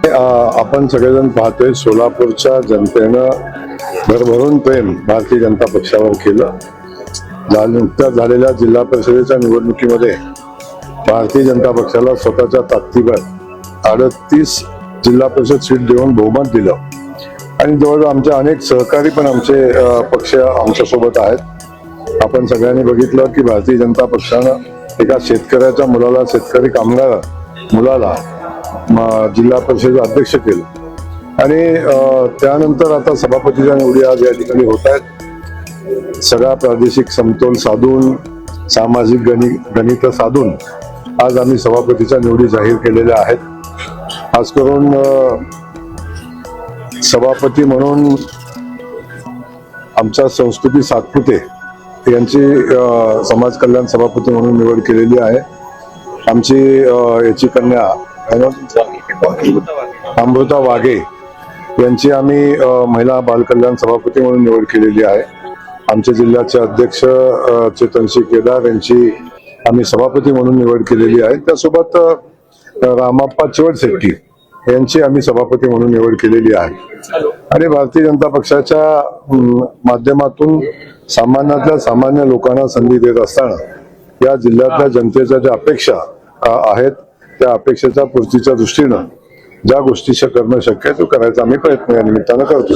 आपण सगळेजण पाहतोय सोलापूरच्या जनतेनं भरभरून प्रेम भारतीय जनता पक्षावर केलं. नुकत्याच झालेल्या जिल्हा परिषदेच्या निवडणुकीमध्ये भारतीय जनता पक्षाला स्वतःच्या ताकदीवर 38 जिल्हा परिषद सीट देऊन बहुमत दिलं आणि जवळजवळ आमचे अनेक सहकारी पण आमचे पक्ष आमच्या सोबत आहेत. आपण सगळ्यांनी बघितलं की भारतीय जनता पक्षानं एका शेतकऱ्याच्या मुलाला, शेतकरी कामगार मुलाला जिल्हा परिषद अध्यक्ष केलं आणि त्यानंतर आता सभापतीच्या निवडी आज या ठिकाणी होत आहेत. सगळा प्रादेशिक समतोल साधून, सामाजिक गणित साधून आज आम्ही सभापतीच्या निवडी जाहीर केलेल्या आहेत. खास करून सभापती म्हणून आमच्या संस्कृती सातपुते यांची समाज कल्याण सभापती म्हणून निवड केलेली आहे. आमची याची कन्या अमृता वाघे यांची आम्ही महिला बालकल्याण सभापती म्हणून निवड केलेली आहे. आमच्या जिल्ह्याचे अध्यक्ष चेतनशी केदार यांची आम्ही सभापती म्हणून निवड केलेली आहे. त्यासोबत रामाप्पा चिवडशेट्टी यांची आम्ही सभापती म्हणून निवड केलेली आहे. आणि भारतीय जनता पक्षाच्या माध्यमातून सामान्यातल्या सामान्य लोकांना संधी देत असताना या जिल्ह्यातल्या जनतेच्या ज्या अपेक्षा आहेत त्या अपेक्षेच्या पूर्तीच्या दृष्टीनं ज्या गोष्टी करणं शक्य आहे तो करायचा आम्ही प्रयत्न या निमित्तानं करतो.